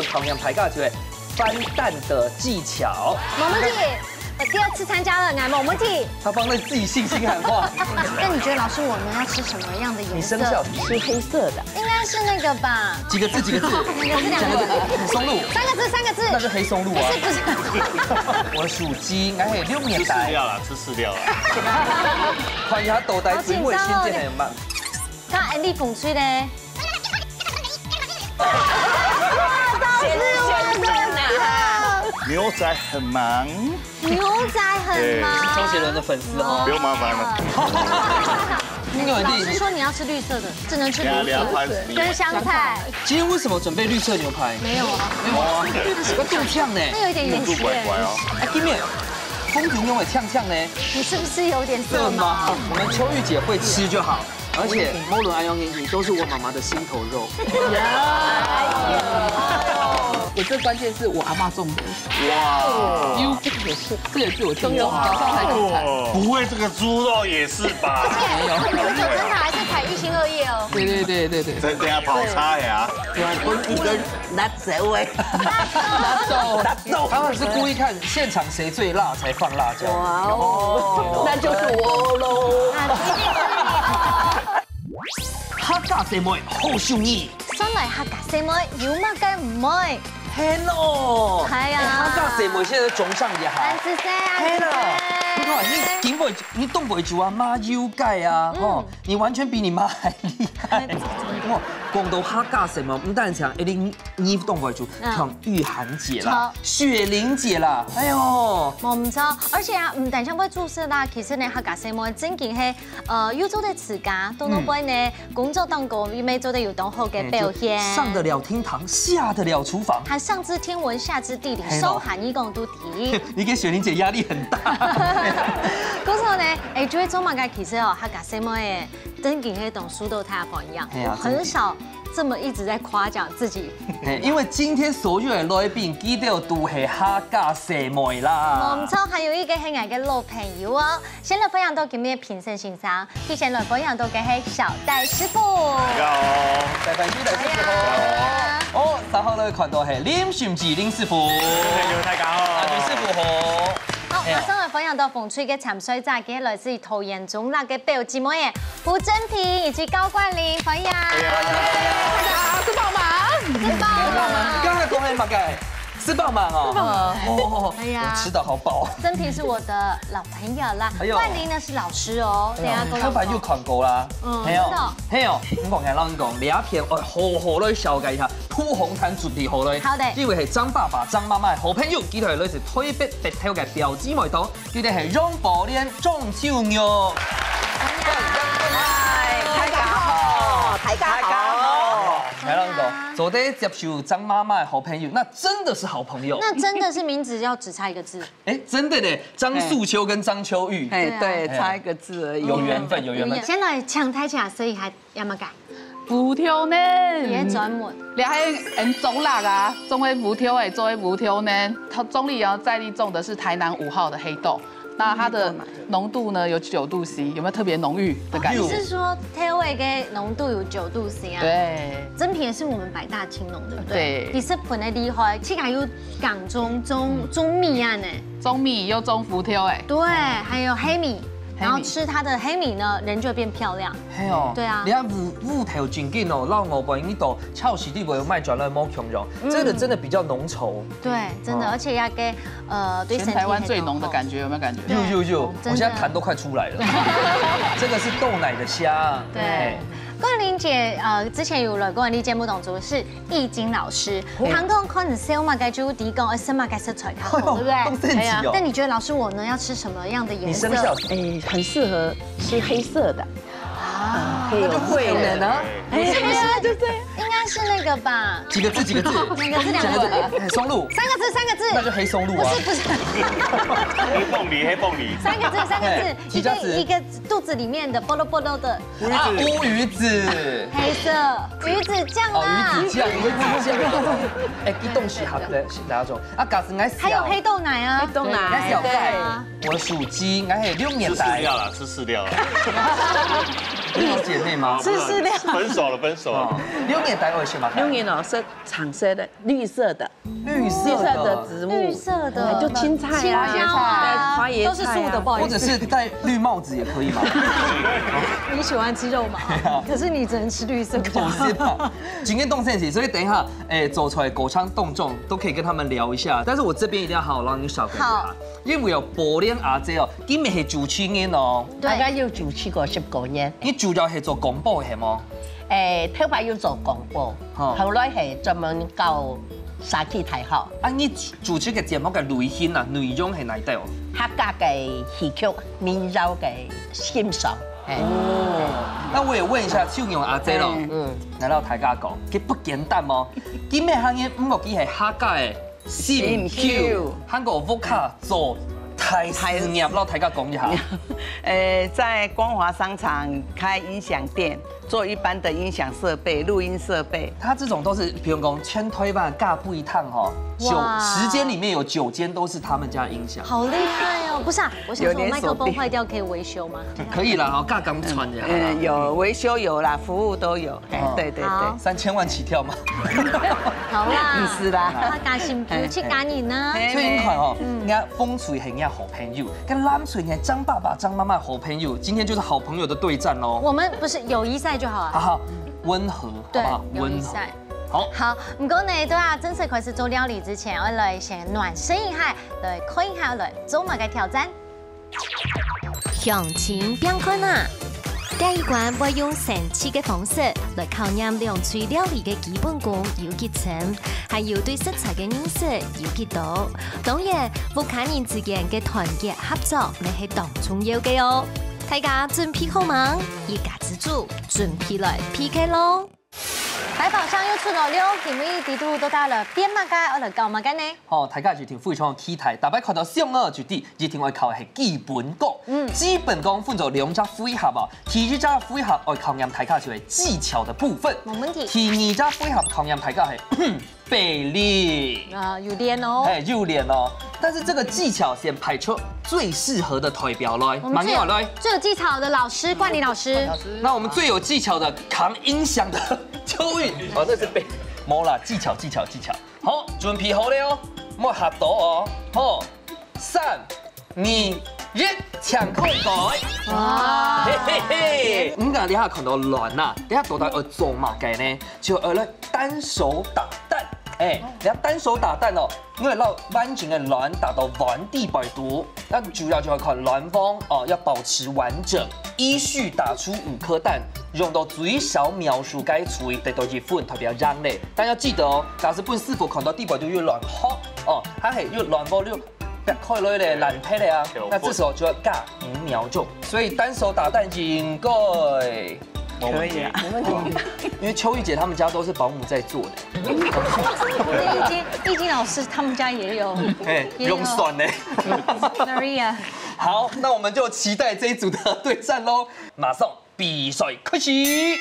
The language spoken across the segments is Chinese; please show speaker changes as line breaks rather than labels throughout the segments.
我同样排尬就会翻蛋的技巧。
没问题，我第2次参加了，没问题。
他帮了自己信心喊话。
那你觉得老师我呢要吃什么样的颜色？
你生肖
是黑色的，
应该是那个吧？
几个字？2
个字。
松露。
3个字。
那是黑松露啊。
不是。
我属鸡，我系6年
吃饲料啦，吃饲料啦。
看一下豆袋水尾先进很慢。
那安利风吹嘞？
牛仔很忙，
牛仔很忙。
周杰伦的粉丝哦，
不用麻烦了。
老师说你要吃绿色的，只能吃绿色跟香菜。
今天为什么准备绿色牛排？
没有啊，
没有啊，要更呛呢。
那有一点盐焗
乖乖哦。
哎，对面，风评用的呛呛呢？
你是不是有点色盲？
我们秋玉姐会吃就好，而且摩伦安阳眼睛都是我妈妈的心头肉。
我最关键是我阿妈种的，
哇，
这个也是，这也是我听早上才煮菜。
不会这个猪肉也是吧？
你们九层塔还是采1心2叶哦。
对。
等下跑差呀。
一个辣椒味，辣椒，
他们是故意看现场谁最辣才放辣椒。
哇哦，那就是我喽。
客家姐妹好手艺，
上嚟客家姐妹要乜嘅唔會？
係咯，
係啊
客家姐妹現在種上也好。
安子姐，
係啦，你看你頂不，你動不住啊媽腰蓋啊，哦，你完全比你媽還厲害。哇，講到客家姐妹，唔單止一定你動不住，像玉涵姐啦、雪玲姐啦，哎呦，
冇唔錯，而且啊，唔但想要注釋啦，其實呢客家姐妹真嘅係要做得自家，到到尾呢工作當中要做得有當好嘅表現，
上得了廳堂，下得了廚房，
還上知天文下知地理，收含一共都題。
你給雪玲姐壓力很大。
嗰時候呢，就會做乜嘅？其實哦，客家姐妹誒，真嘅係同書都太不一樣，我很少這麼一直在誇獎自己。
因為今天所有的來賓，記得都係客家姐妹啦。
冇錯，還有一個係我嘅老朋友哦。先來分享到今日評審欣賞，提前來分享到嘅係小戴師傅。
大家好，
大家好。哦，稍後來看到係林順志林師傅。
大家好，
林師傅好。
好，馬上來分享到風吹嘅潛水仔嘅來自桃園中立嘅表姊妹嘅胡真平以及高冠霖分享。大家好，吃飽嗎？吃飽了。
剛才講係乜嘅？吃飽嗎？哦，
哎呀，
我吃得好飽。
真平是我的老朋友啦，冠霖呢是老師哦。等下
佢排要看過啦。係哦，係哦。咁講嘅，讓講兩片，好好嚟紹介一下。鋪紅毯準備好咧，
好的。
呢位係張爸爸、張媽媽嘅好朋友，佢哋係來自台北北投嘅表姊妹檔，佢哋係楊寶蓮、莊秋玉。
大家好，大家好。
來讓講，昨天接受張媽媽嘅好朋友，那真的是好朋友。
那真的是名字要只差一個字。
哎，真的呢，張素秋跟張秋玉。
哎，對，差一個字而已。
有緣分，有緣分。
先來搶台茶，所以還有冇改？
浮挑呢？
也專門。
你係種辣啊，種喺浮挑誒，做喺浮挑呢。它中壢啊在地種的是台南5號的黑豆，那它的濃度呢有9度 C， 有沒有特別濃郁的感覺？
你是說台味嘅濃度有9度 C 啊？
對。
真品也是我們百大青農，對不對？
對。
你是本來厲害，而且有港中米啊呢。
中米又種浮挑誒。
對，還有黑米。然後吃它的黑米呢，人就會變漂亮。
係哦，
對啊。
你看五條真緊哦，讓我們呢度超市地位賣轉來冇窮容，這個真的比較濃稠。
對，真的，而且要給對身體。
全台灣最濃的感覺，有沒有感覺？
有，我現在痰都快出來了。這個是豆奶的蝦。
對。冠霖姐，之前有來過你節目當中是易經老師，韓國可能燒嘛，該就提供什麼該食材較好，對不對？
對啊。
但你覺得老師我呢要吃什麼樣的顏色？
哎，很適合吃黑色的。
啊，
那就會了呢。
哎，對對，應該是那個吧？
幾個字？
兩個字。
松露。
三個字。
那就黑松露啊。
不是。
黑鳳梨。
三個字。一個肚子裡面的菠蘿的。
烏魚子。
黑色魚子醬啦。
魚子醬。哎，啲東西合的是哪種？啊，假使我係。
還有黑豆奶啊。
黑豆奶。
我屬雞，我係6年代。
吃飼料啦，吃飼料啦。
你有姐妹吗？
是
分手了，分手了。
榴莲带我去吗？
榴莲哦是常色的，绿色的植物，
绿色的，
就青菜啊、
青椒啊
花椰菜
都是素的，不好意思。
或者是戴绿帽子也可以吗？
你喜欢吃肉嘛？可是你只能吃绿色的。
不是吧？今天动身体，所以等一下，走出来狗枪动众都可以跟他们聊一下。但是我这边一定要好好让你小朋友啊，因为有玻璃阿姐哦，今日係主持人哦，
大家要主持過19年，
你主要係做廣播係麼？
頭排要做廣播，後來係專門教沙基大學
啊，你主持嘅節目嘅類型啊，內容係哪啲哦？
客家嘅戲曲、民謠嘅欣賞。
哦，那我也問一下秀容阿姐咯，來到大家講，佢不簡單哦，今日行嘅五個機係客家嘅新橋，韓國 vocal 做太事業咯，大家講一下。
在光華商場開音響店，做一般的音響設備、錄音設備。
他這種都是，譬如講全推吧，尬不一趟哈，10間裡面有9間都是他們家音響。
好厲害哦！不是啊，我想說麥克風壞掉可以維修嗎？
可以啦，然後尬剛傳的。
有維修有啦，服務都有。對對對
，3000萬起跳嘛。
好啦，
是啦。
他加新夫去趕你呢。
所以你看哦，人家風吹係人家好朋友，跟藍水係張爸爸、張媽媽好朋友，今天就是好朋友的對戰咯。
我們不是友誼賽就好了。
好好，溫和，好不好？
友誼賽。
好，
唔過呢，都要正式開始做料理之前，我來先暖身一下，來看一下來做乜嘅挑戰。向前變困啊！第一關會用神奇嘅方式來考驗兩廚料理嘅基本功有幾深，還有對食材嘅認識有幾多。當然，屋企人之間嘅團結合作，呢係當重要嘅哦。大家準備好嗎？一家之主準備來 PK 咯！大寶箱又出爐了，今日地圖都到了邊乜嘅，我嚟教乜嘅呢？
哦，大家就聽非常期待，大家看到上個就啲，一定會考係基本功。基本功分做2隻配合啊，第一隻配合我考驗大家就係技巧的部分。
冇問題。
第二隻配合考驗大家係背力。
有練哦。
有練哦。但是這個技巧先排出最適合的代表來，馬英華來。
最有技巧的老師冠霖老師。
那我們最有技巧的扛音響的秋韻。哦，這是背。冇啦，技巧。好，準備好了哦，莫嚇到哦。好，3、2、1，搶空袋。哇！嘿嘿嘿。咁啊，你下看到卵啊，你下到底要做乜嘅呢？就來單手打蛋。你要單手打蛋哦，因為讓完整嘅卵打到原地擺毒。那主要就要看卵方哦，要保持完整，依序打出5顆蛋，用到最少秒數該處得到1分，特別要讓咧。但要記得哦，假使本師傅看到地擺毒越卵好哦，它係越卵波越別開落咧爛皮咧啊，那這時候就要尬5秒鐘。所以單手打蛋應該。
可以啊，
沒問題。
因為秋玉姐他們家都是保姆在做的。
易經老師他們家也有，
用酸呢。
Maria。
好，那我們就期待這一組的對戰嘍！馬上比賽開始。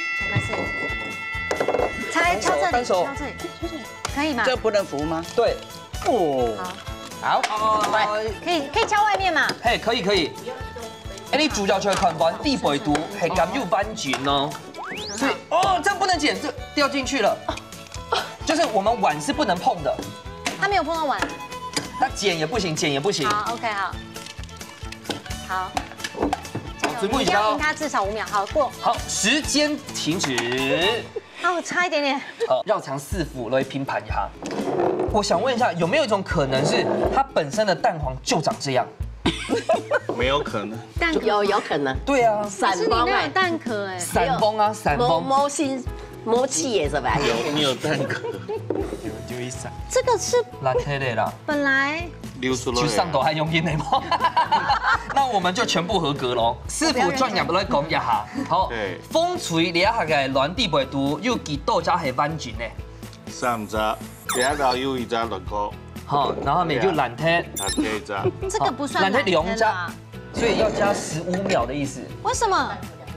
猜敲這裡，敲這裡，可以嗎？
這不能扶嗎？
對。
哦。
好，來，
可以敲外面嘛？
嘿，可以。你主要就係看完地擺毒係咁又彎緊哦，所以這樣不能剪，這掉進去了。就是我們碗是不能碰的。
他沒有碰到碗。
那剪也不行。
好 ，OK， 好。
嘴部
你要贏他至少5秒，好過。
好，時間停止。
我差一點點。
好，繞場4副來拼盤一下。我想問一下，有沒有一種可能是它本身的蛋黃就長這樣？
沒有可能，
蛋有可能。
對啊，
可是你那有蛋殼哎。
散崩啊，散崩。
磨氣也是吧？
沒有蛋殼。
這個是
爛鐵的啦。
本來
溜出來。
去上島還用緊的嗎？那我們就全部合格咯。師傅專業來講一下，好。風吹你一下嘅軟地擺毒，有幾多隻係彎轉呢
？3隻，第一個有1隻落過。
好，然後後面就懶鐵，
這個不算
懶鐵2隻，所以要加15秒的意思。
為什麼？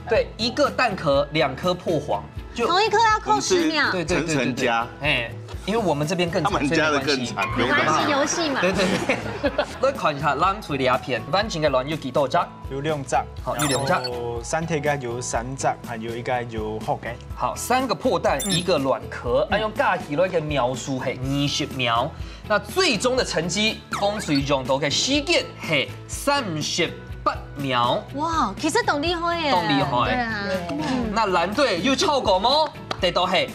對，一個蛋殼2顆破黃，
同一顆要扣10秒。
對，
層層加。
因为我们这边更长，
他们家的更长，
没关系，游戏嘛。
对对对，你看一下咱嘴的鸦片，完整嘅卵有幾多隻？
有2隻，
好，有2隻。
三體嘅有3隻，還有一個有6個。
好，3個破蛋，1個卵殼，按用加起來嘅描述係20秒。那最終的成績，風水用到嘅時間係38秒。
哇，其實都厲害耶！
都厲害。
對啊。
那藍隊又超過麼？得到係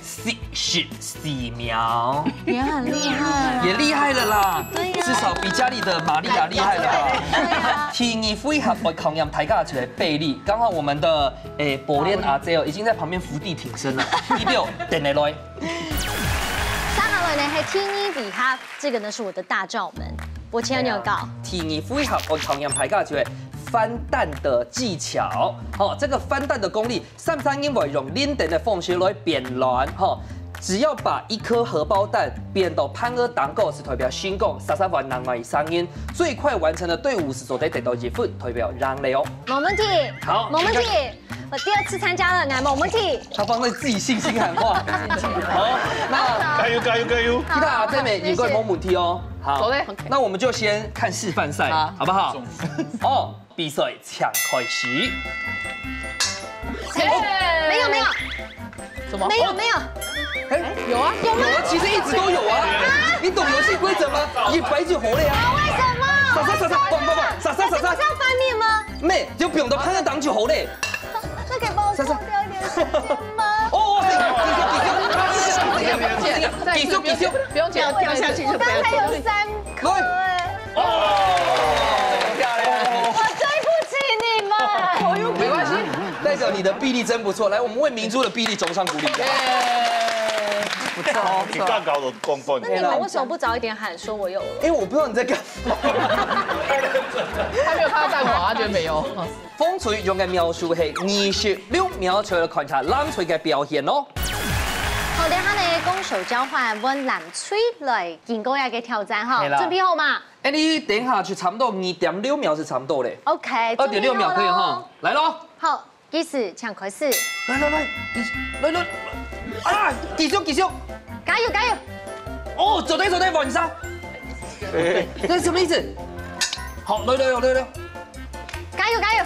44秒。
也很厲害。
也厲害了啦。
對呀。
至少比家裡的瑪利亞厲害了吧？
對啊。
天意配合我抗炎大家出來備力，剛好我們的博蓮阿姐哦已經在旁邊伏地挺身了，第6等你來。
三行來呢係天意底下，這個呢是我的大罩門，我前有搞。
天意配合我抗炎大家出來。翻蛋的技巧，好，这个翻蛋的功力，三因為用拎等的缝隙來變卵，哈，只要把1顆荷包蛋變到潘兒蛋糕是代表成功，33萬人為3因，最快完成的隊伍是所得到1分，代表讓利哦。
沒問題，
好，
沒問題，我第2次參加了，沒問題。
他放在自己信心喊話，好，那
加油加油加油！
其他這邊應該冇問題哦。好，
走嘞，
那我們就先看示範賽，好不好？哦。比賽搶開始。
沒有沒有，
什麼？
沒有沒有。
哎，有啊有嗎？其實一直都有啊。你懂遊戲規則嗎？一擺就紅了呀。
為什麼？
傻，
是要翻面嗎？
沒，就不用到潘兒檔就紅了。
那可以幫我多掉一點時間嗎？
哦，
技術，不用剪，掉下去就不要剪。
我剛才有3顆哎。
沒關係，
代表你的臂力真不錯。來，我們為明珠的臂力鐘上鼓勵。
不錯，
你更高的光分。
那你們為什麼不早一點喊說我有了？
因為我不知道你在幹嘛。
他沒有看到蛋黃，他覺得沒有。
風錘用嘅描述係26秒，除了看下藍錘嘅表現咯。
好，等下呢，攻守交換，揾藍錘來見高雅嘅挑戰哈，準備好嗎？
哎，你等下去差不多2.6秒是差不多嘞。
OK，
2.6秒可以哈，來咯。
好，計時搶開始。
來，啊，繼續，
加油！
哦，走對，往上。這是什麼意思？好，來，
加油！加油！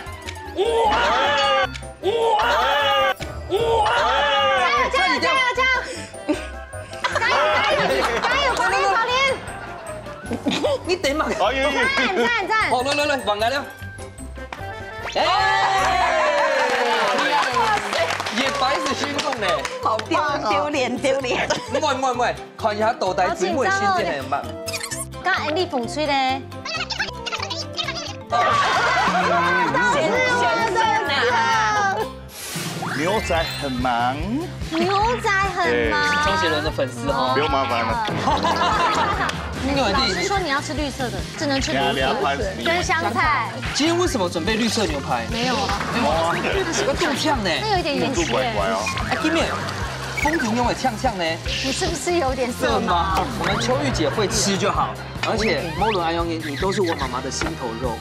寶蓮！
你等嘛？
讚！
好，來，往來了。也白是心動呢，
好丟臉。
唔係，看一下倒帶水妹先至係乜？
剛才你風吹咧。
牛仔很忙，
周杰倫的粉絲哈，
不用麻煩了。
老師說你要吃綠色的，只能吃綠色跟香菜。
今天為什麼準備綠色牛排？
沒有啊，
那是個豆醬呢，
那有一點眼
豬拐拐哦。
哎，今面風婷用的嗆呢？
你是不是有點色盲？
我們秋玉姐會吃就好，而且摩倫安用眼，你都是我媽媽的心頭肉。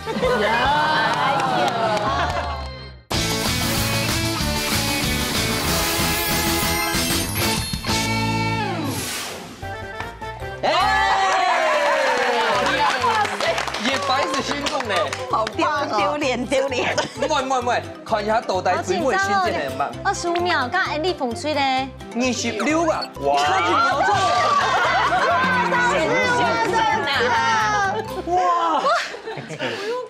也白是心動呢，
好丟臉。
唔係，看一下倒帶水妹先至係乜
？25秒，剛才你風吹咧。
26啊，差幾秒鐘？哇，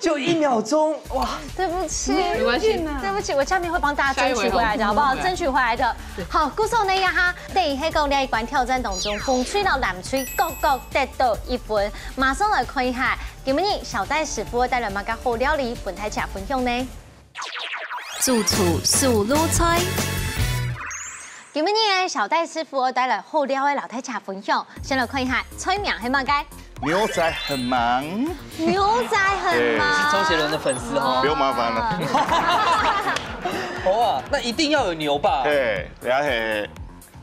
就1秒鐘，哇！
對不起，
沒關係，
對不起，我下面會幫大家爭取回來的，好不好？爭取回來的。好，故事呢呀哈，第一個另一關挑戰當中，風吹到藍錘，各得到1分。馬上來看一下，今日小戴師傅帶來乜嘅好料理，本台茶分享呢？主廚素魯菜。今日小戴師傅帶來好料嘅老太茶分享，先來看一下菜名係乜嘅？
牛仔很忙，
是
周杰倫的粉絲哈，
不用麻煩了。
好啊，那一定要有牛吧？
對，然後係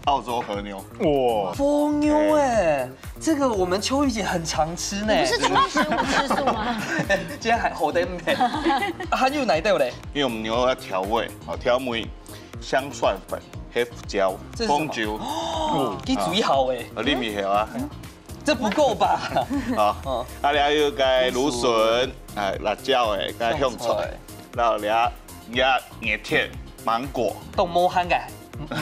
澳洲和牛。哇，
和牛哎，這個我們秋玉姐很常吃呢。
不是吃食物吃素嗎？
今天還好得咩？還有哪一道嘞？
因為我們牛要調味，好調味香蒜粉，黑胡椒、蜂酒，
几水好诶，
你咪晓啊？
这不够吧？
好，啊了又该芦笋，辣椒诶，该香菜，然后了也热铁芒果，
冻毛香嘅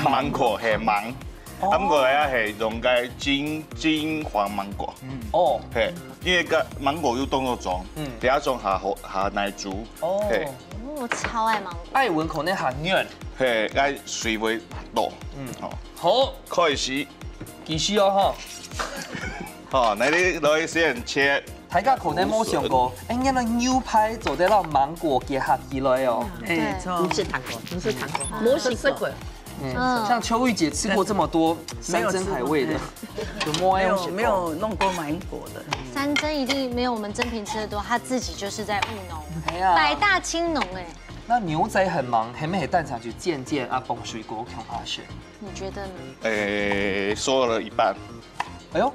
芒果系芒，啊不过咧系用该金黄芒果，
哦，
嘿，因为个芒果又冻到种，底下种下奶珠，嘿，
我超爱芒果。
爱闻口内含软，
嘿，该水味多，
好，
可以是，
继续哦
哦，那你攞去先切。
大家可能冇想过，因为牛排做得到芒果结合起来哦。
没错，
你是糖果，你是糖果，没吃过。
像秋玉姐吃过这么多山珍海味的，有
没有弄过芒果的。
山珍一定没有我们珍平吃的多，他自己就是在务农，
哎呀
百大青农哎。
那牛仔很忙，还没蛋场去见啊，崩水果看他选。
你觉得呢？
说了一半。
哎呦，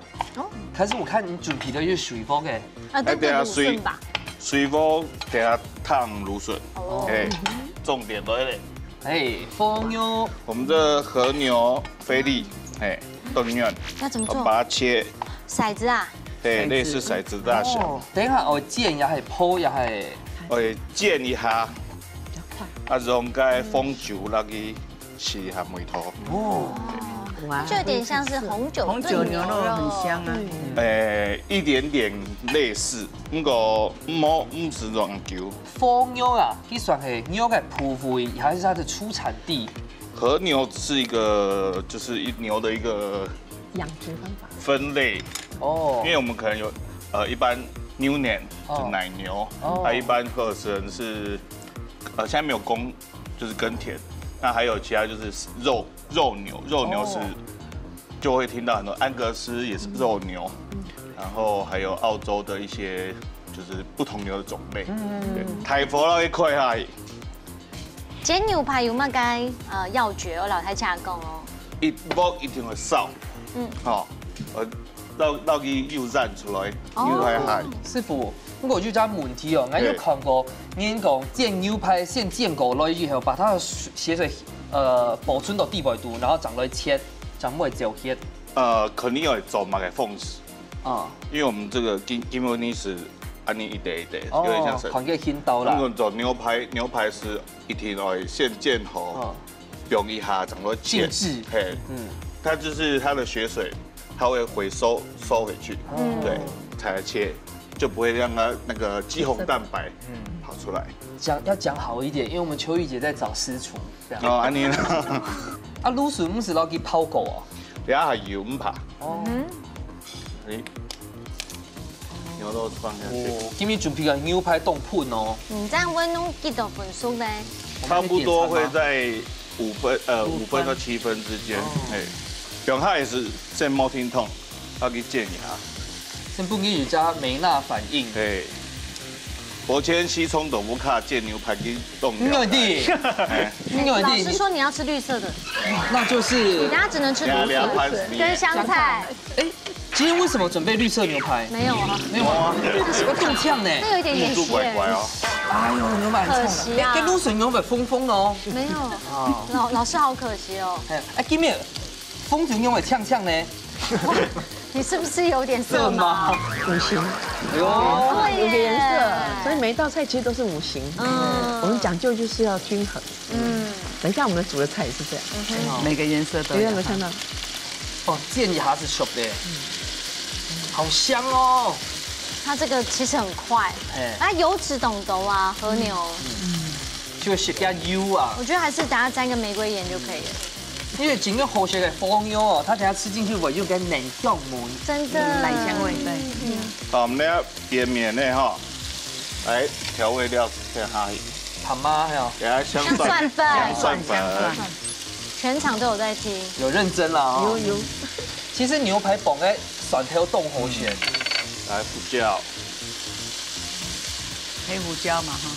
可是我看你准备的是水煲嘅。
对对，芦笋吧。
水煲等下烫芦笋。哎，重点在嘞。
哎，风牛。我
们这和牛菲力，哎，炖圆。
要怎么做？
把它切。
骰子啊？
对，类似骰子大小。
等一下我煎也係鋪也係。
煎一下。啊，用cái蜂酒那个是含梅头。哦。
就有点像是红酒
牛肉很香啊。
一点点类似，不过唔是软球。
和牛啊，它算是牛的埔位，还是它的出产地？
和牛是一个，就是牛的一个
养殖方法
分类哦。因为我们可能有一般牛奶是奶牛，一般荷生是现在没有公，就是耕田。那还有其他就是肉牛是就会听到很多安格斯也是肉牛，然后还有澳洲的一些就是不同牛的种类。太佛那一块哈。
煎牛排有乜嘅要訣？我老太家講哦。
一定會燒，到佢又燃出來，又係係。
師傅，我就加問題哦，我有看過，你講煎牛排先煎過來以後，把它的血水保存到地表度，然後長來切，長會焦血。
肯定要做嘛嘅縫隙，因為我們這個金文尼是安尼一袋一袋，有點像是。
看個輕刀啦。
我們做牛排是一定要先煎好，用一下長來切。
靜置。
嘿，它就是它的血水。它会收回去，对，才切，就不会让它那个肌红蛋白跑出来。
要讲好一点，因为我们秋玉姐在找私厨，这样。
安尼。
啊，芦笋唔是攞去泡過啊？
等下係油唔怕。牛肉放下去。
今日準備個牛排凍盤哦。
這樣溫弄幾多分熟呢？
差不多會在5分到7分之間，用它也是先冇聽痛，要去煎一下。
先不給人家梅納反應。
對。我煎西蔥豆腐卡煎牛排跟凍牛排。
老師說你要吃綠色的，
那就是
你等下只能吃綠色跟香菜。
哎，今天為什麼準備綠色牛排？
沒有啊，
沒有啊，我夠嗆呢。
那有一點點鹹。
乖乖哦。
哎呦，牛排
可惜啊。
跟滷水牛排瘋瘋哦。
沒有。老師好可惜哦。
哎，今日風酒牛排嗆嗆呢。
你是不是有點色盲？
五行，
哎呦，
有个颜色，所以每一道菜其实都是五行。我们讲究就是要均衡。等一下我们煮的菜也是这样，
每个颜色都有。
有没有看到？
哦，建议还是熟的，好香哦。
它这个其实很快，它油脂懂得啊，和牛，
就食加油啊。
我觉得还是等下沾个玫瑰盐就可以了。
因为整个好食的和牛哦，它等下吃进去味就跟奶酱门，
真的
奶香味对。
好，我们要边面呢哈，来调味料下下去，
他妈还有
给它香
蒜粉，
蒜粉，
全场都有在听，
有认真了啊。
有。
其实牛排绑在蒜头冻好选，
来胡椒，
黑胡椒嘛哈，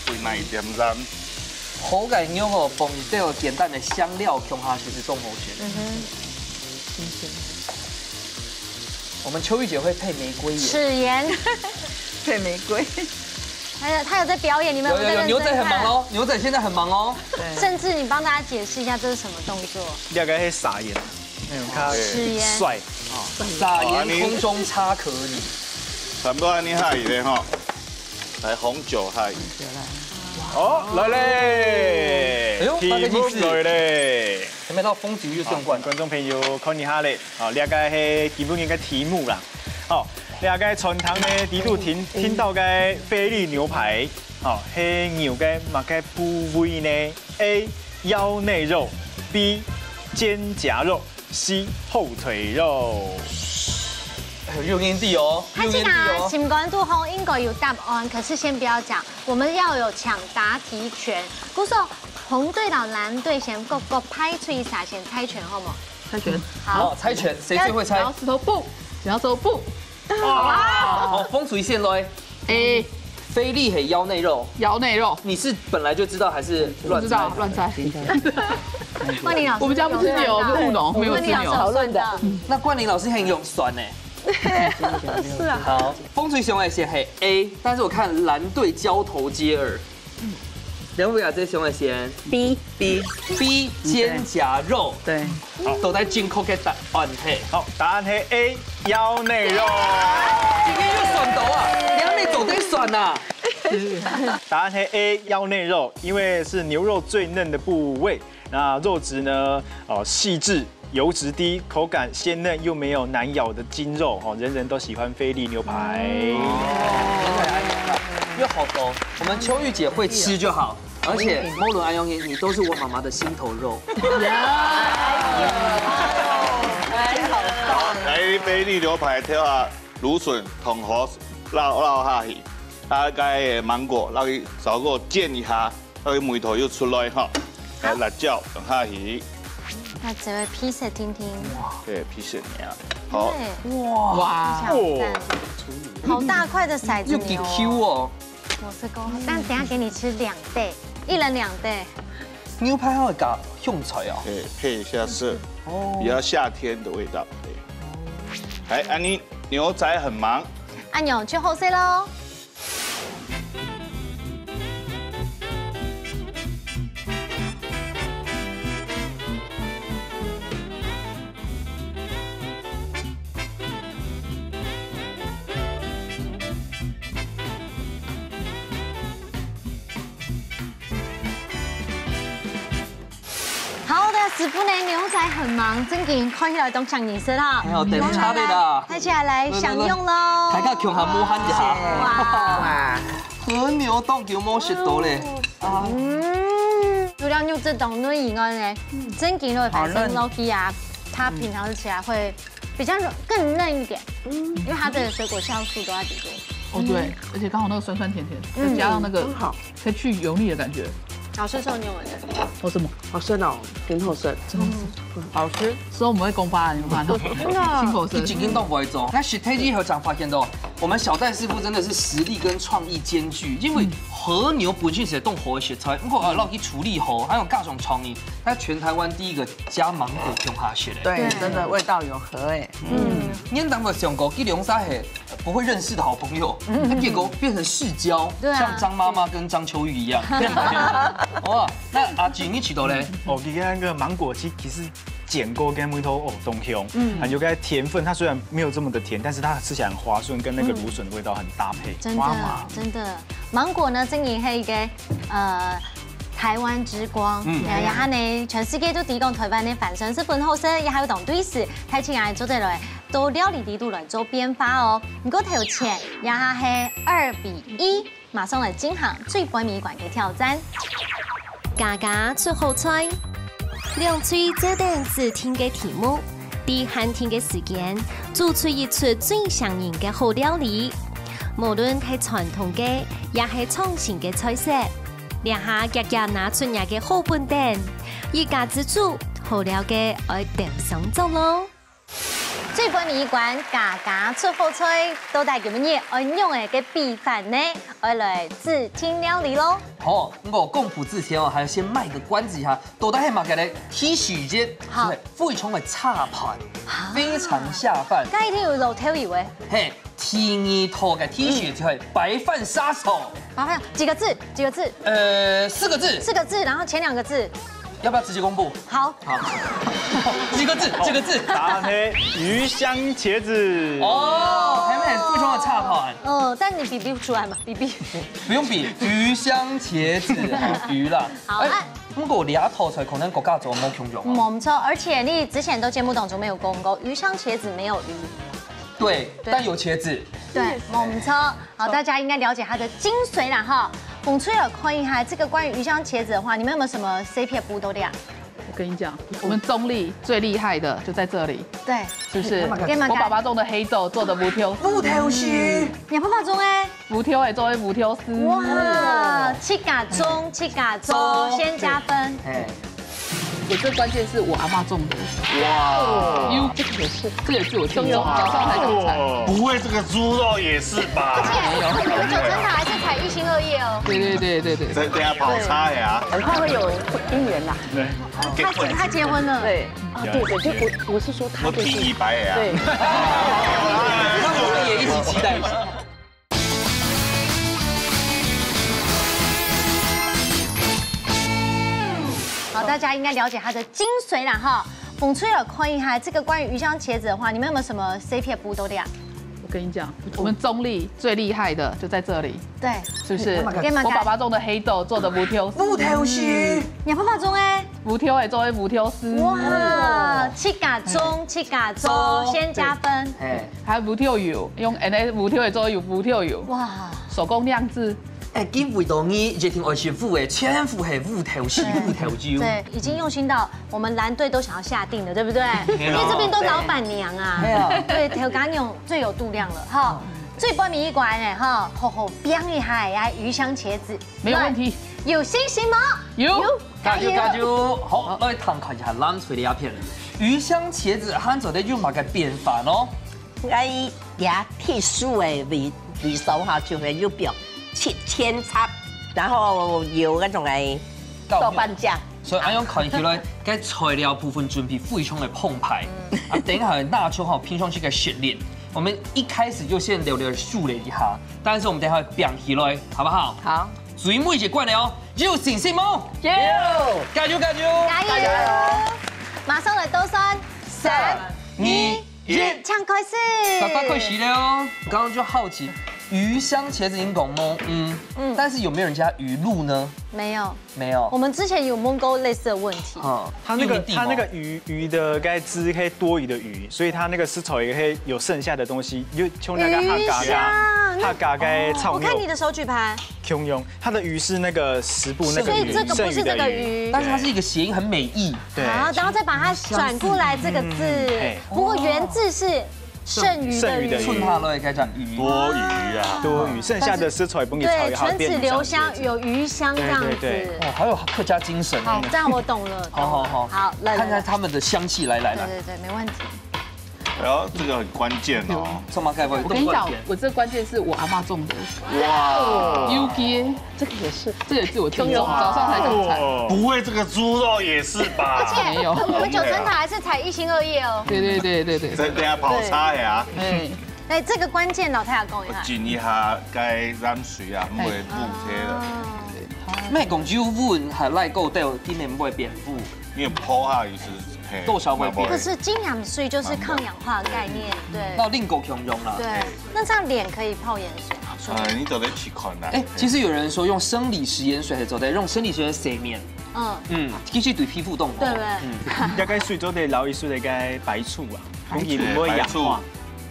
会耐一点燃。
口感牛哦，放都有简单的香料，用下去是冻好选。
新鲜。
我们秋玉姐会配玫瑰盐，
齿盐，
配玫瑰。
他有在表演，你们
有牛仔很忙哦，牛仔现在很忙哦。
甚至你帮大家解释一下这是什么动作？
大概是撒盐，那种看帅
啊，撒盐空中擦可以。
差不多安尼下雨嘞哈，来红酒下雨。
哦，来嘞！
哎呦，
题目来嘞！
还没到风酒又送冠，
观众朋友看一下嘞，哦，了解是基本应该题目啦，哦。了解传统呢，底度听到嘅菲力牛排，哦，係牛嘅乜嘅部位呢 ？A 腰內肉 ，B 肩胛肉 ，C 後腿肉。
6年底哦，
他既然新冠度後應該有答案，可是先不要講，我們要有搶答題權。鼓手紅隊到藍隊先各拍出一下，先猜拳好冇？
猜拳。
好，猜拳，誰最會猜？
剪刀石頭布，剪刀石頭布。
哇！好，風水線來
A
菲力係腰內肉，
腰內肉，
你是本來就知道還是亂猜？
亂猜。
冠霖老師，
我們家不吃牛，是務農，沒有吃牛。
討論的。
那冠霖老師很用酸呢。
是啊。
好，風水熊愛先係 A， 但是我看藍隊交頭接耳。兩位啊，這熊愛先
B
肩胛肉，
對，
都在正確嘅答案係。
好，答案係 A 腰內肉。
今天又選到啊，兩位都在選啊。
答案係 A 腰內肉，因為是牛肉最嫩的部位，那肉質呢，細緻。油脂低，口感鮮嫩又沒有難咬的筋肉，哦，人人都喜歡菲力牛排。
又好多，我們秋玉姐會吃就好，而且摩倫安永你都是我媽媽的心頭肉。
來菲力牛排挑下蘆筍、茼蒿撈下去，大概芒果撈去稍個煎一下，撈去梅頭又出來哈，來辣椒放下去。
那這位 piece 聽聽。
對 piece 呀，好。
哇！
好大塊的骰子牛。
又幾 Q 哦。
我是公，但等下給你吃2袋，1人2袋。
牛排還會加香菜哦。
對，配一下色，比較夏天的味道。對。來，安妮，牛仔很忙。
阿牛去後勢嘍。师傅呢，牛仔很忙，正經看起來都像顏色哈。
還有點差別的。
抬起來來享用嘍。
大家強下摸hand一下。
哇！
和牛凍叫摸舌到咧。
除了牛這種類以外呢，正經的反生肉雞啊，它品嘗起來會比較更嫩一點，因為它的水果酵素都在裡面。
哦對，而且剛好那個酸酸甜甜，再加上那個可以去油膩的感覺。
好吃受牛的，
好吃嗎？
好深哦，挺好深，好吃。
之後我們會公發，你們看到清口深，
一斤都不會做。那實體合掌發現到，我們小戴師傅真的是實力跟創意兼具，因為和牛本身是凍河的食材，如果撈去處理後，還有各種創意，它全台灣第一個加芒果中下雪的。
對，真的味道有合哎。
你當個想過，去龍沙係不會認識的好朋友，結果變成世交，像張媽媽跟張秋玉一樣。哇，那阿錦你吃到嘞？
哦，你看那個芒果其實剪過跟梅頭哦都香，還有個甜分，它雖然沒有這麼的甜，但是它吃起來很滑順，跟那個蘆筍的味道很搭配。
真的，真的，芒果呢，正係一個台灣之光，然後呢，全世界都提供台灣的反生是粉好食，也還有當對士，睇起來做得來都料理地度來做變化哦。如果條錢也係2-1，馬上來進行最背面館嘅挑戰。
家家出好菜，兩嘴這段只聽嘅題目，第喊聽嘅時間，做出一出最上癮嘅好料理。無論係傳統嘅，也係創新嘅菜式，兩下家家拿出nhà嘅好本店，一家之主好料嘅愛點上做咯。
最本米馆嘎嘎出好吹，都带给我们嘢安用嘅嘅秘饭呢，我来自听料理喽。
好，我公仆之前哦，还要先卖个关子一下，都带黑马给来提许间，
好，
富裕冲的叉盘，非常下饭。
刚一天有肉挑以为，
嘿，天意头嘅 T 恤就系白饭杀手。
麻烦几个字？几个字
？4个字。
4个字，然后前2个字。
要不要直接公布？
好，
好，几个字？几个字？
答案是鱼香茄子。
哦，还没富裕冲的叉盘。
但你比不出来嘛？比。
不用比，鱼香茄子，鱼啦。
好，
不过俩头出来，可能国家做冇强用。
冇错，而且你之前都节目当中没有公过，鱼香茄子没有鱼。
对，但有茄子。
对，冇错。好，大家应该了解它的精髓啦哈。冯吹尔看一下这个关于鱼香茄子的话，你们有没有什么 CP 补都亮？
我跟你讲，我们中立最厉害的就在这里。
对，
是不是？我爸爸种的黑豆做的无挑
丝。
你爸爸种诶？
无挑诶，做的无挑丝。
哇，7加中，先加分。
我最关键是我阿妈种的。哇，这个也是，这也是我听说，早上才种菜。
不会这个猪肉也是吧？
而且我们九层塔还是采1心2叶哦。
对。
等下跑差呀，
很快会有姻缘啦。
对。
他结婚了。
对。啊，对，就我是说他
就是。我提100呀。
对。
那我们也一起期待一下。
好，大家应该了解它的精髓啦哈。冯吹尔看一下这个关于鱼香茄子的话，你们有没有什么 CP 补都亮？
我跟你讲，我们中立最厉害的就在这里。
对，
是不是？我爸爸种的黑豆做的无挑丝。无挑丝。
你爸爸种诶？
无挑诶，做的无挑丝。
哇，7加中，先加分。
还有无挑油，用无挑诶做有无挑油。哇，手工酿制。
今为到你热情爱媳妇的全部系五条丝、5条椒。
对，已经用心到我们蓝队都想要下定了，对不对？因为这边都老板娘啊。对，调干用最有度量了哈。最半米一罐哎哈，好冰一下呀，鱼香茄子。
没有问题。
有信心吗？
有。
加油！好，来探看一下蓝翠的鸦片。鱼香茄子喊做的用嘛个变法咯。
我也特殊的味素哈，就会有表。 切千插，然后有那种来豆瓣酱，
所以俺用看起来，该材料部分准备非常的澎湃，啊，等一下拿出好拼上去个训练。我们一开始就先聊数了一下，但是我们等一下变起来，好不好？
好。
最每一节惯了哦，有信心吗？
有，
加油！
马上来倒3、3、2、1，抢开始。
爸爸开始了哦。刚刚就好奇。 鱼香茄子已经讲吗？但是有没有人加鱼露呢？
没有，
没有。
我们之前有问过类似的问题。
它那个鱼的该汁可以多余的鱼，所以它那个丝绸也可以有剩下的东西，就从那个哈嘎该炒。
我看你的手举牌。
空用，它的鱼是那个食部那个鱼，
所以这个不是这个鱼，
但是它是一个谐音，很美意。
对。
好，然后再把它转过来这个字，不过原字是。 剩余的
剩下来该讲鱼
多余啊，
多余，剩下的丝绸也不给炒也好
对，唇齿留香，有鱼香这样子。
哇，好有客家精神。
好，这样我懂了。
好，看看他们的香气，来。
对，没问题。
哎呦，这个很关键哦。
什么盖不？
我跟你讲，我这关键是我阿妈种的。
哇
，UG，
这个也是，
这也是我听说，早上才种菜。
不会这个猪肉也是吧？
而且我们九层塔还是采1心2叶哦。
对。
等下跑差呀。
哎，这个关键老太太讲一下。
紧一下该染水啊，唔会补贴了。
咩讲酒稳还赖够掉，今年不会变富。
因为泡下意思。
多少会变？
可是金氧水就是抗氧化的概念，对。
那另狗强用了。
对，那这样脸可以泡盐水吗？
你走得起款的。
哎，其实有人说用生理食盐水，还走的用生理食盐洗面。其实对皮肤动。
对不对？
应该水做得老一水的该白醋啊，容易不会氧化。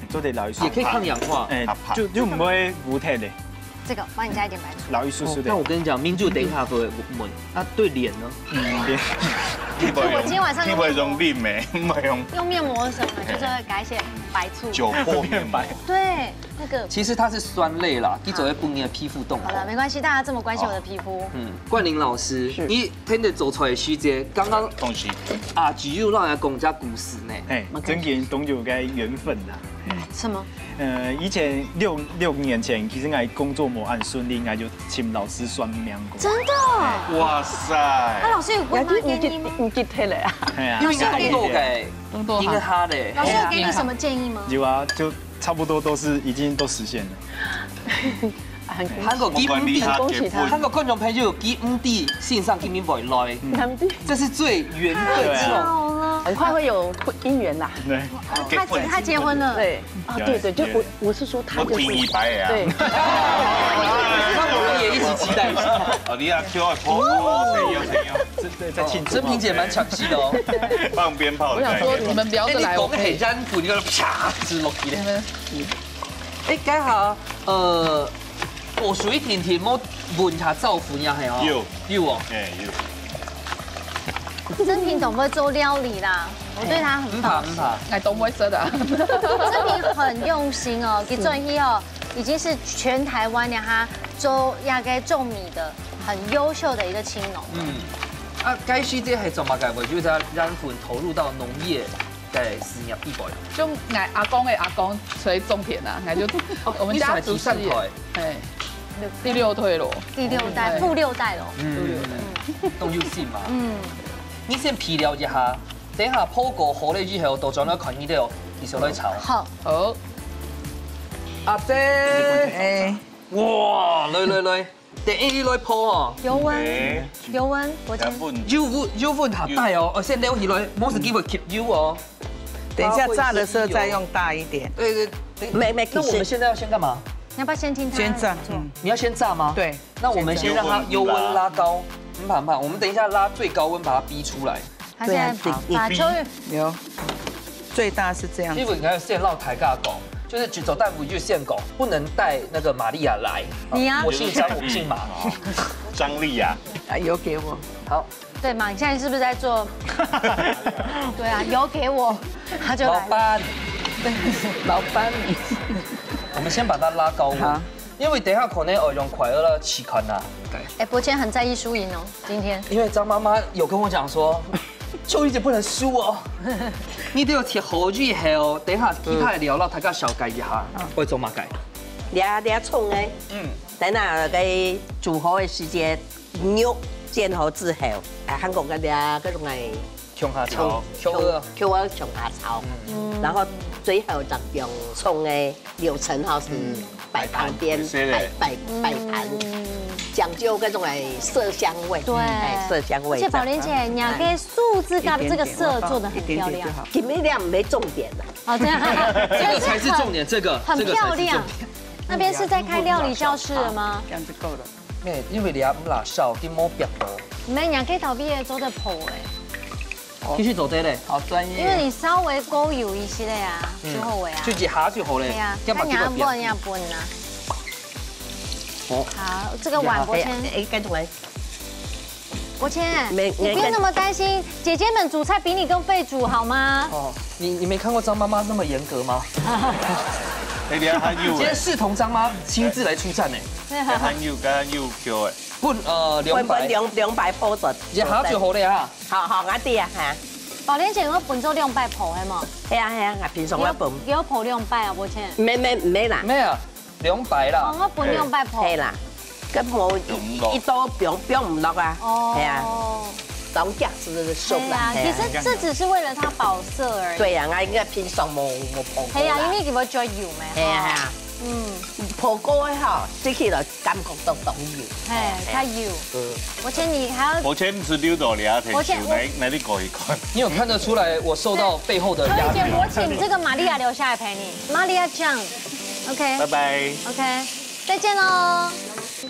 做得老一水。
也可以抗氧化。
就不会糊贴的。
这个帮你加一点白醋。
老一叔叔的。
那我跟你讲，民主等一下会问，那对脸呢？
脸。
我今天晚上
你会用面没？没
用面膜什么，就是会改一些白醋。
酒破面白。
对，那个。
其实它是酸类啦，你走在不你的皮肤动。
好了，没关系，大家这么关心我的皮肤。
冠霖老师，你听得走出来细节，刚刚
东西
啊，只有让人讲家故事呢。
哎，真给懂有个缘分呐。
什么？
以前6年前，其实我工作冇按顺利，我就请老师算命过。
真的？
哇塞！
那老师有问吗？建议吗？
你记得了呀？
因为你动作给，应该他的。
老师有给你什么建议吗？
有啊，就差不多已经都实现了。
韩国基本地，
恭喜他！
韩国观众朋友基本地线上基本不会来，这是最缘分之种。
很快会有姻缘啦。
对，
他结婚了。
对啊，对，就我是说他就是。
一白呀。
对。
那我们也一起期待一下。
哦，你啊 Q 啊，谁要？
在庆祝。
真萍姐蛮抢戏的哦。
放鞭炮。
我想说你们聊着来，
我很染粉，你个啪子落去咧。哎，刚好我属于甜甜，我闻下造福呀，系哦。有哦。哎有。
真萍懂不会做料理啦，我对他很放心。
哎，懂不会说的。
真萍很用心哦，给做以后已经是全台湾他亚该种米的很优秀的一个青农。
该时这系做嘛该，就是在染粉投入到农业的事业必备。
就俺阿公的阿公所种田啊，俺就我们家族事业，哎，第6代咯，
第6代，富6代咯，
都有信嘛。你先皮了一下，等下鋪過好了之後，到咗呢群呢度，你上來炒。
好。
阿姐，哇，來，第一來鋪啊。
油溫，我先。
油溫好大哦，我先撩起來，冇是機會 keep 油哦。
等一下炸的時候再用大一點。
對，
沒。
那我們現在要先幹嘛？
你要不要先聽他？
先炸。
你要先炸嗎？
對。
那我們先讓它油溫拉高。很怕，我們等一下拉最高溫把它逼出來。
他現在把秋玉
有最大是這樣。
基本還有現烙抬價狗，就是舉走大夫就現狗，不能帶那個瑪利亞來。
你啊？
我姓張，我不姓馬。
張麗亞，
油給我。
好。
對嘛？你現在是不是在做？對啊，油給我，他就來。
老闆，我們先把它拉高溫。因為等下可能要用快樂了起款啦。
哎，伯谦很在意輸贏哦，今天。
因為張媽媽有跟我講說，秋玉姐不能輸哦，你都要貼好之後，等下其他的料啦，大家小改一下，會做乜改？
抓葱誒，等下個煮好的時間，肉煎好之後，韓國嗰啲嗰種係
姜下炒，
姜下炒，然後最後就用葱的流程好是。擺旁邊，擺盤，講究嗰種係色香味，
對，
色香味。
而且寶蓮姐，你嘅數字感這個色做得很漂亮，
金妹亮沒重點的。
哦，這個才是重點，這個
很漂亮。那邊是在開料理教室了嗎？
這樣子夠了。
咩？因為你阿唔辣少，啲冇別個。
唔係，人可以頭邊做得破誒。
繼續做啲咧，好專業。
因為你稍微勾油一些咧啊，最後尾啊。
就一下就好咧。
對啊，看你要不要笨啊？好，這個碗伯謙。
繼續嚟。
伯謙，你不用那麼擔心，姐姐們煮菜比你更會煮，好嗎？
哦，你沒看過張媽媽那麼嚴格嗎？
今
天視同張媽親自來出戰呢。
又叫誒。
兩百鋪咗，
一下就好咧嚇。
好啱啲啊嚇。
寶蓮姐，我本做2百鋪係嘛？
係啊，我平常我本。
給我鋪200啊，伯謙。
沒啦。
咩啊？200啦。
我本200鋪。
係啦，咁冇一刀不用唔落啊。哦。係啊。當價是熟啦。
其實這只是為了它保色而已。
對啊，我應該平常冇鋪。
係啊，因為佢會再油咩？
係啊。鋪高嘅吼，食起來感覺都懂油。
哎，它油。伯謙，你還要。
伯謙是溜到你啊，伯謙，來你過一關。
你有看得出來我受到背後的壓力？
我請這個瑪利亞留下來陪你，瑪利亞醬。OK。
拜拜。
OK，再見嘍。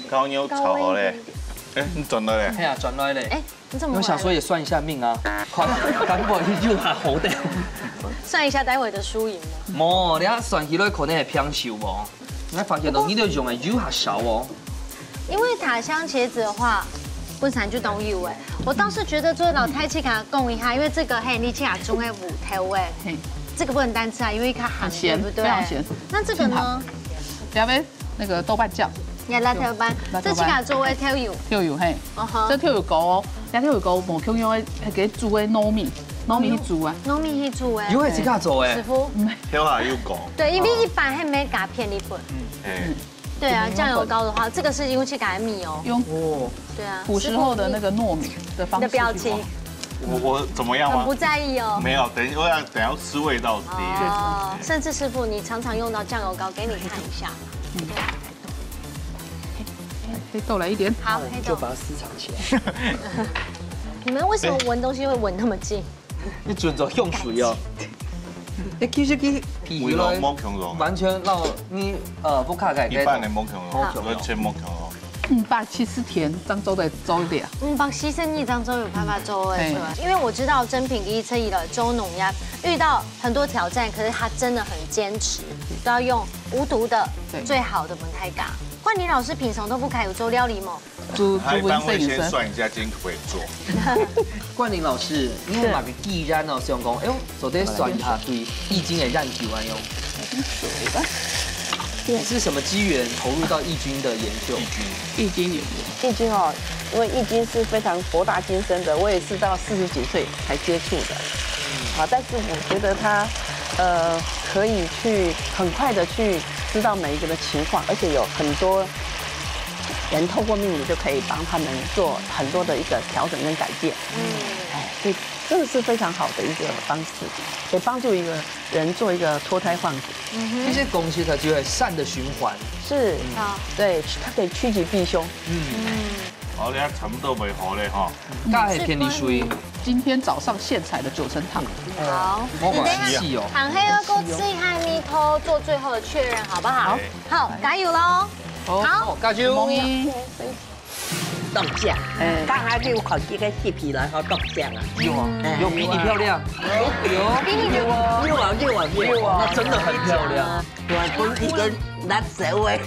高妞炒好嘞。哎，你轉來嘞？
係啊，轉來嘞。
哎，你怎麼？
我想說也算一下命啊，快，趕快去就下好的。
算一下待會的輸贏嘛。
冇，你睇算起來可能係偏少喎。我發現到你都用係油下少哦。
因為塔香茄子的話，本身就都有哎。我倒是覺得做老太去給它供一下，因為這個嘿，你去它中的五頭哎，這個不能單吃啊，因為它很鹹，對不對？
非常鹹。
那這個呢？
兩杯那個豆瓣醬。
也辣條斑，這去它做的跳油。
跳油嘿，這跳油膏哦，這跳油膏無用用係給煮的糯米去煮啊。
糯米去煮哎。
油係自己做誒。
師傅。
跳下又講。
對，因為一般係沒加片粒粉。對啊，醬油膏的話，這個是用去改米哦。
用
對啊，
古時候的那個糯米的方式。
的表情。
我怎麼樣嗎？
很不在意哦。
沒有，等下吃味道碟。
哦，甚至師傅，你常常用到醬油膏，給你看一下。
黑豆來一點。
好，黑豆。
就把它私藏起來。
你們為什麼聞東西會聞那麼近？
你準咗用水哦。你其實佢皮咧，完全讓你不卡改。
一半的冇強咯，完全冇強咯。
570天漳州的粥啲啊。
570你漳州有辦法粥哎，因為我知道真品第一次以了周農呀，遇到很多挑戰，可是他真的很堅持，都要用無毒的最好的本太嘎。冠霖老師平常都不開有做料理嗎？
他一般會先算一下今天可不可以做。
冠霖老師，因為嘛個既然哦，想講，哎呦，做啲算一下對易經嘅染球啊用。你是什麼機緣投入到易經的研究？
易經
哦，因為易經是非常博大精深的，我也是到40幾歲才接觸的。啊，但是我覺得它，可以去很快的去知道每一個的情況，而且有很多人透過命理就可以幫他們做很多的一個調整跟改變。所以這個是非常好的一個方式，可以幫助一個人做一個脫胎換骨。
這些東西它就會善的循環。
是啊，對，它可以趨吉避凶。
好，你睇差唔多未好咧嗬。
家係天地水。
今天早上現採的9層塔。
好，
我好細哦。
喊黑二哥吃一下米頭，做最後的確認，好不好？好，加油嘍！好，
加油！
凍醬，剛才你有看這個視頻來好凍醬啊？
有啊，有比你漂亮。
比你漂亮。
有啊，
那真的很漂亮。
我本一個辣手哎，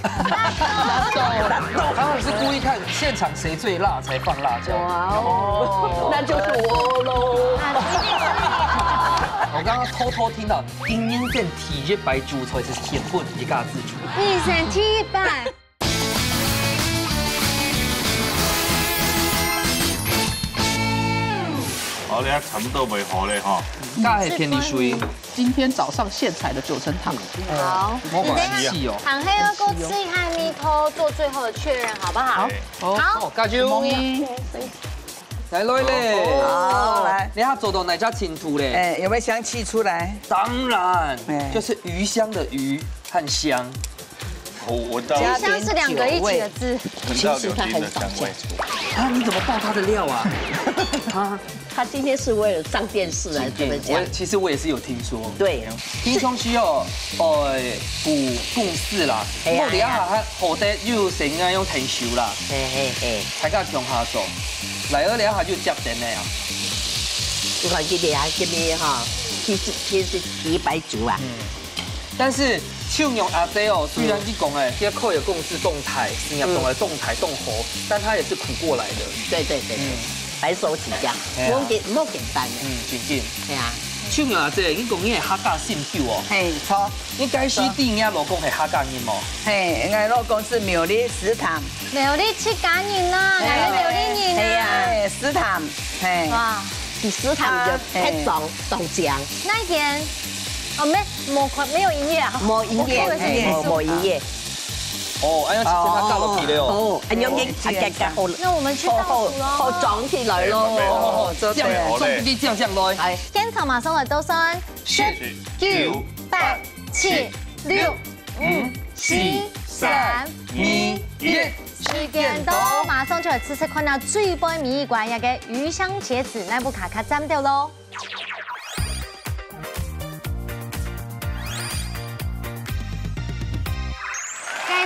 他們是故意看現場誰最辣才放辣椒。
那就是我嘍。
我剛剛偷偷聽到經驗店體熱白豬才是天本一家之主。
你先體白。
好，你睇差唔多未好咧嗬。
家係天地水。
今天早上現採的9層塔。
好，
我好細哦。
喊黑二哥吃一下米頭，做最後的確認，好不好？
好，加油！來嘞！
好，來，
你睇做到哪家前途嘞？
哎，有沒有香氣出來？
當然，就是魚香的魚和香。
我到
魚香是2個一起的字。
其實他很少講。
啊，你怎麼爆他的料啊？
他今天是為了上電視來這麼講。
其實我也是有聽說。
對，
聽說需要補共事啦，莫你下好得要成日用停手啦，大家強下做，嚟咗你一下就接定咧啊！
你看這裡啊，這邊哈，其實提白族啊。
但是唱用阿姐哦，雖然你講哎，這個有共事動態，你要懂得動態動喉，但他也是苦過來的。
對，白手起家，唔好簡單嘅。
真緊。
係啊，
唱用阿姐，你講你係客家姓趙哦。
嘿，錯。
你解釋啲嘢老公係客家人哦。
嘿，我老公是苗栗石潭。
苗栗客家人啦，我係苗栗人啊。
係啊，石潭。嘿。
哇，
石潭就黑種凍醬。
那一天。哦，沒有營業啊，
冇營業。
哦，哎呀，其實他加落去了哦。
哎呀，好。
那我們去倒數咯。
好裝起來咯。
醬，送啲醬來。
現場馬上來倒數，10、9、8、7、6、5、4、3、2、1，時間到，馬上就來試試看到最杯米罐一個魚香茄子，那部卡卡斬掉咯。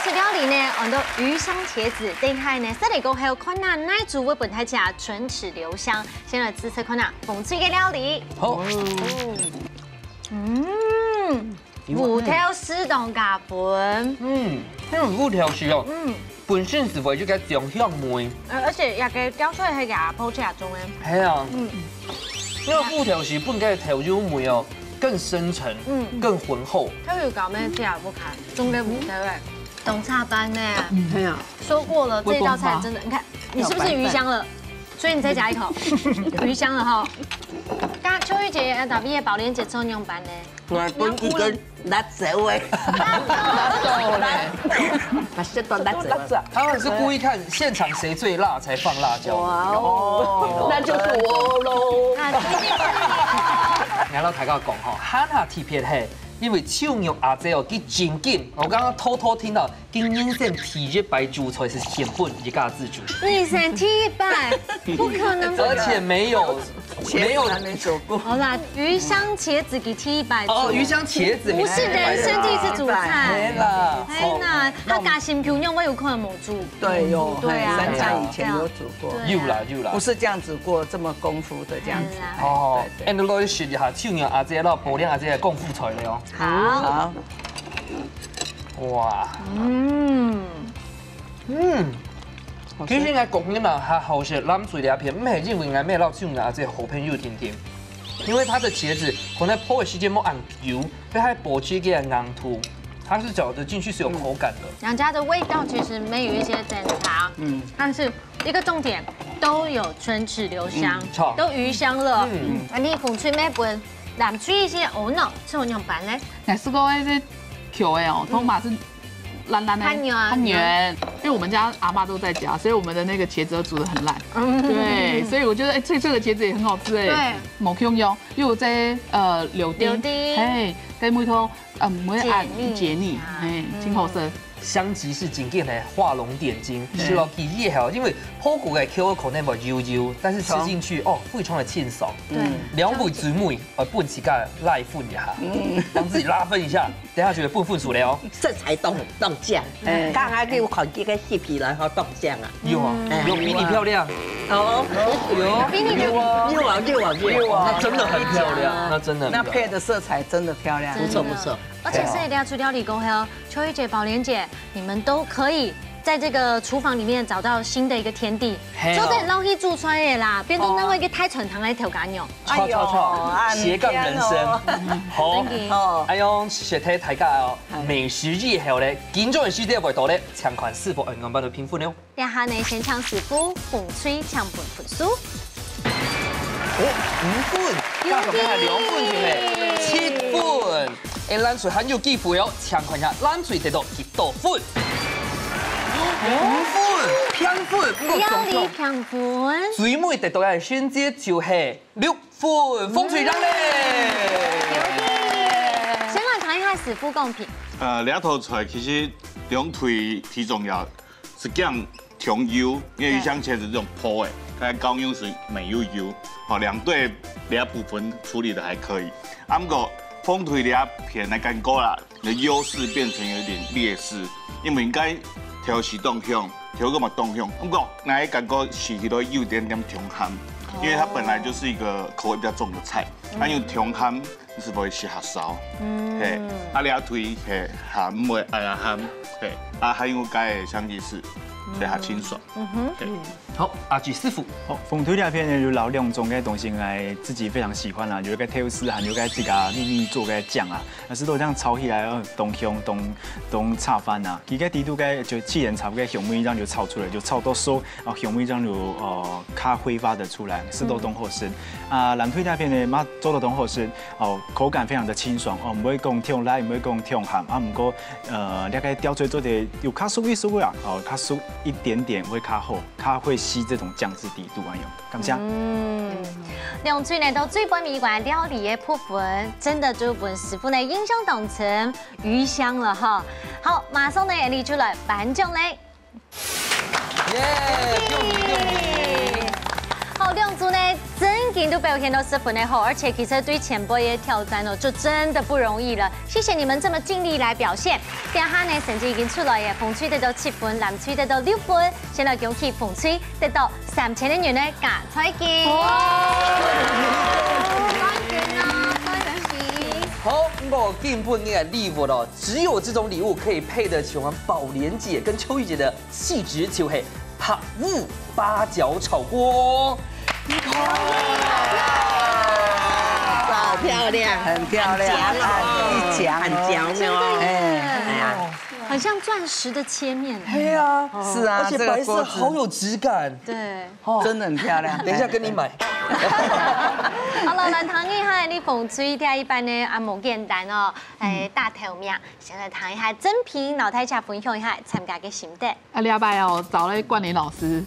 這料理呢，按到魚香茄子，等下呢，洗嚟過後，看下奶煮會本太家唇齒留香。先來試試看下風趣嘅料理。
好。
五条丝同加分。
因为五条丝哦，本身是为咗个酱香味，
而且也给雕出来系牙泡起来中的。
系啊，因为五条丝本个调酒味哦更深沉，更浑厚。
它有搞咩这样不看，中个五条诶，懂差班呢？
对啊，
说过了，这道菜真的，你看你是不是鱼香了？所以你再夹一口，鱼香了哈。刚秋玉姐要打毕业宝莲姐抽用班呢。
我本一个辣椒诶，把这都辣椒。
他们是故意看现场谁最辣才放辣椒。
哇哦，那就是我喽。
然后大家讲吼，哈哈特别系，因为手肉阿姐哦，佮真紧。我刚刚偷偷听到，跟阴线体热白煮出来是显本一家自主。
你身体100，不可能。
而且没有
还没走过。
好啦，鱼香茄子给T100。
哦，鱼香茄子
不是人生第一次煮菜。
没啦。
哎那他加新皮肉，我有可能冇煮。
对哟，
对啊。
三家以前有煮过。
有啦。
不是这样子过这么功夫的这样子。
哦。and 来学一下手肉阿姐咯，宝莲阿姐的功夫材料。
好。
哇。其實我講緊嘛，它好食，攬水兩片，唔係認為我咩撈手牙這好朋友甜甜，因為它的茄子可能泡的時間冇按油，被它薄切給硬土，它是嚼得進去是有口感的。
兩家的味道其實沒有一些爭差，但是一個重點都有唇齒留香，都魚香了。你鳳吹咩本？南區一些藕腦是我用板嘞。
乃是講那些球哎哦，通馬是爛爛的，很圓。因為我們家阿媽都在家，所以我們的那個茄子都煮得很爛。對，所以我覺得哎，脆脆的茄子也很好吃哎。對，冇香用，又有這柳丁，嘿，跟梅頭唔會按解膩，嘿，真好食。
香吉是真正的畫龍點睛，吃落去也好，因為破骨嘅 Q 口內冇油油，但是吃進去哦，非常的清爽。對，兩味滋味，拌起個拉粉一下，幫自己拉分一下，等下覺得拌熟了哦。
色彩凍醬，剛才給我看幾個視頻來好凍醬啊。
有啊，有比你漂亮。
哦，
有，
比你
有啊，
那真的很漂亮，那真的。
那配的色彩真的漂亮，
不錯不錯。
而且是一定要出料理过后，秋玉姐、宝莲姐，你们都可以在这个厨房里面找到新的一个天地。做得老去煮出来的啦，变成那个一个太传统的调羹肉。
错，斜杠人生。好，哎呦，谢谢大家哦。美食日後咧，建築人師弟為到咧，搶款是否銀班的評分呢？
一下呢，先搶師傅風吹搶本分數。
5分，加上係2分嘅7分。誒，冷水很有幾分哦，搶款下冷水得到幾多分？5分，偏分，
要你偏分。
最尾得到嘅選擇就係6分，風吹讓咧。
先來談一下師傅公平。
兩頭出來其實兩腿體重要是這樣調油，因為魚香茄子這種泡誒，它高油是沒有油，好兩對兩部分處理得還可以。啊，不過風腿兩片來感覺啦，你的優勢變成有點劣勢，因為應該調是動香，調個嘛動香，不過來感覺是佢都有點點重鹹，因為它本來就是一個口味比較重的菜，它用重鹹是不會吃下燒，嘿，啊兩腿嘿鹹唔會呀鹹，嘿，啊還有該的香吉士。對，它清爽。
好，阿舉師傅。
好，風腿兩片呢就老兩種嘅東西，我自己非常喜歡啦，就是個調絲，還有個自家秘密做個醬啊，但是都這樣炒起來，東香東炒飯啊，佢個底度個就既然炒個香味，這樣就炒出來，就炒到熟，啊香味這樣就較揮發的出來，是都東好食。啊，藍腿兩片呢，嘛做到東好食，哦口感非常的清爽，哦唔會講甜辣，唔會講甜鹹，啊唔過那個吊嘴做的有較酥一酥啊，哦較酥一點點會較好，較會吸這種醬汁底度啊用，感謝。
兩嘴呢都最本美館料理的部分，真的就本師傅呢印象當成魚香了哈。好，馬上呢嚟出來頒獎嘞！好，兩組呢真經都表現到十分的好，而且其實對前輩的挑戰哦，就真的不容易了。謝謝你們這麼盡力來表現。等下呢成績已經出來嘅，風吹得到7分，藍吹得到6分。先來恭喜風吹得到3000的元呢加彩金。哇！恭喜啊！恭喜！
好，个根本的礼物哦，只有这种礼物可以配得起我们宝莲姐跟秋玉姐的气质，就是ผัก物八角炒锅。
好漂亮，
很漂亮，一讲
很嚼
真的耶，
哎呀，
很像钻石的切面。
对啊，
是啊，
而且白色好有质感，
对，
真的很漂亮。
等一下跟你买。
好了，咱谈一下你风水听一般呢啊无简单哦，大头面，先来谈一下真品老太家分享一下参加的心得。
啊，礼拜哦，找了冠霖老师，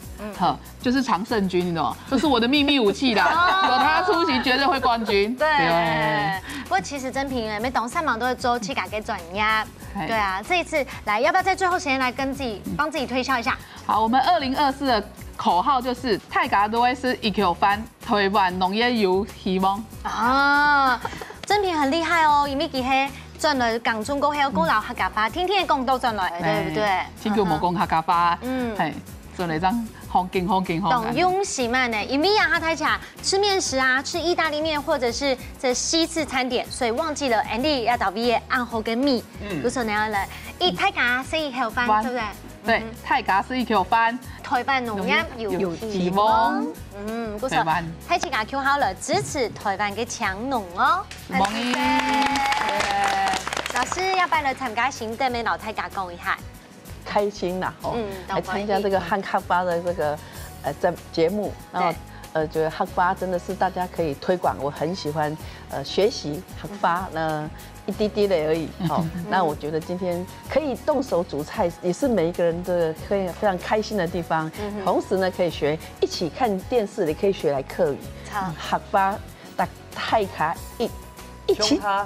就是常胜军，你懂吗？这是我的秘密武器啦，有他出席绝对会冠军。
对，不过其实真品每懂3忙都会周期改给转压。对啊，这一次来，要不要在最后时间来帮自己推销一下？
好，我们2024的口号就是泰嘎都会是一口翻，台湾农业有希望
啊！真品很厉害哦，因为佢係賺來港中國還有功勞客家話，天天嘅工都賺來，對不對？
天叫冇講客家話，係賺嚟張好勁。
懂用喜慢呢，因為啊，他太假吃面食啊，吃意大利面或者是這西式餐點，所以忘記了 Andy 要找 V 暗號跟蜜，嗰時候你要嚟，一泰嘎是一口飯，對不對？
對，泰嘎是一口飯，
台灣農業有希望。嗰時候泰吉嘎 Q 好了，支持台灣嘅強農哦。
謝謝。
老師要不要來參加新的咩老泰嘎講一下？
開心啦，來參加這個漢客發的這個節目，然後覺得客發真的是大家可以推廣，我很喜歡學習客發呢。一滴滴的而已，好，那我覺得今天可以動手煮菜，也是每一個人的非常開心的地方。同時呢，可以學一起看電視，你可以學來客語。客家搭泰卡一起共哈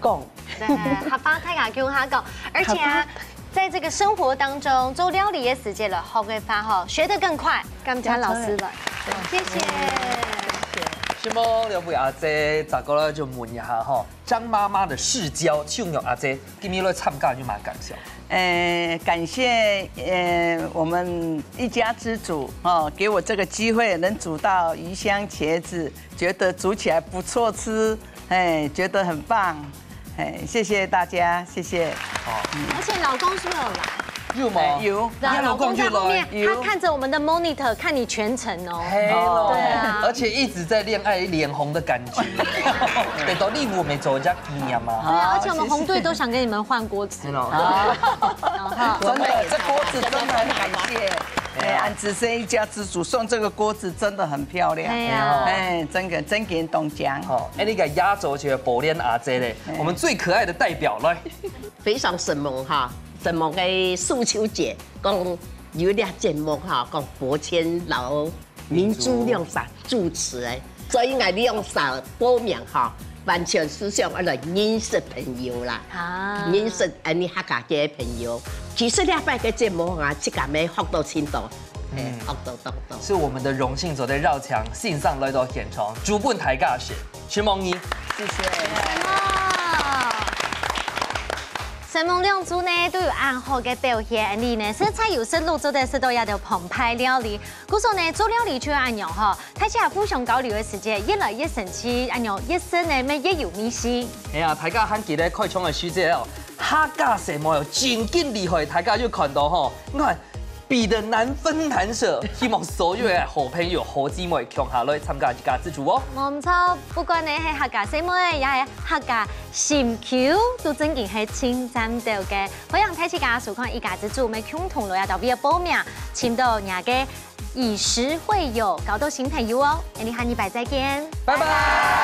講，
客家泰卡共哈講，而且啊，在這個生活當中做料理嘅時間了，學嘅法哈學得更快。感謝老師了，謝謝。
希望兩位阿姐咋個咧就問一下哈，張媽媽的世交慶玉阿姐今日來參加就蠻感謝。
感謝我們一家之主哦，給我這個機會能煮到魚香茄子，覺得煮起來不錯吃，覺得很棒，謝謝大家，謝謝。
而且老公是不是有來？
有嗎？
有，
老公在後面，他看着我們的 monitor 看你全程哦。
對啊，而且一直在戀愛臉紅的感覺。對，到禮物沒做人家紀念嗎？
對啊，而且我們紅隊都想跟你們換鍋子。
真的，這鍋子真的很感謝。俺只生一家之主送這個鍋子真的很漂亮。真給人懂獎。
那個壓軸就是寶蓮阿姐嘞，我們最可愛的代表來，
非常神猛哈。什麼嘅素秋節講有啲節目哈，講伯謙老民主亮啥主持誒，所以我利用啥報名哈，完全是想來認識朋友啦，認識你客家嘅朋友。其實禮拜嘅節目啊，即間咩學到深度，學到。
是我們的榮幸，走在繞牆線上來到現場，主本台尬學，徐夢怡，
謝謝。
神夢兩組呢都有暗號嘅表現，你呢色彩有色路做的是都要到澎湃料理。故說呢做料理就要按樣哈，睇起來互相交流嘅時間越來越神奇，按樣一生呢咩越有秘密。
哎呀，大家很記得開創嘅書姐哦，客家什麼又真勁厲害，大家就看到吼，你看比得難分難捨，希望所有嘅好朋友、好姊妹共下來參加一家之主哦。
冇錯，不管你係客家什麼，也係客家新橋，都真件係稱讚到嘅。歡迎睇自家收看一家之主，咪共同來到邊個報名，簽到人嘅以食會友，搞到新朋友哦。我哋下禮拜再見，
拜拜。